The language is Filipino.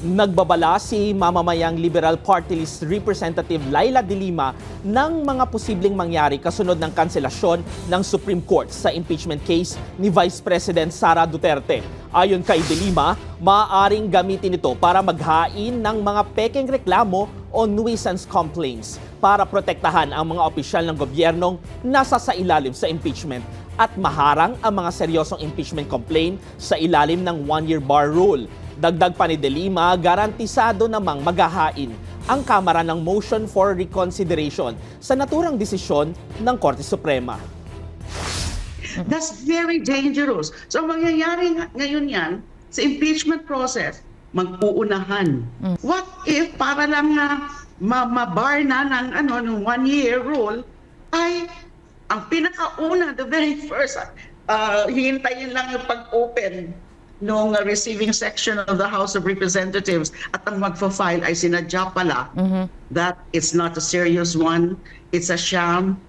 Nagbabala si mamamayang Liberal Party List Representative Laila De Lima ng mga posibleng mangyari kasunod ng kanselasyon ng Supreme Court sa impeachment case ni Vice President Sara Duterte. Ayon kay De Lima, maaaring gamitin ito para maghain ng mga pekeng reklamo o nuisance complaints para protektahan ang mga opisyal ng gobyernong nasa sa ilalim sa impeachment at maharang ang mga seryosong impeachment complaint sa ilalim ng one-year bar rule. Dagdag pa ni De Lima, garantisado namang maghahain ang Kamara ng motion for reconsideration sa naturang desisyon ng Korte Suprema. That's very dangerous. So mangyayari ngayon yan sa impeachment process, magpuunahan. What if para lang na mabar na ng one-year rule ay ang pinakauna, the very first, hihintayin lang yung pag-open nung receiving section of the House of Representatives at ang magfa-file ay sinadya pala that it's not a serious one, it's a sham,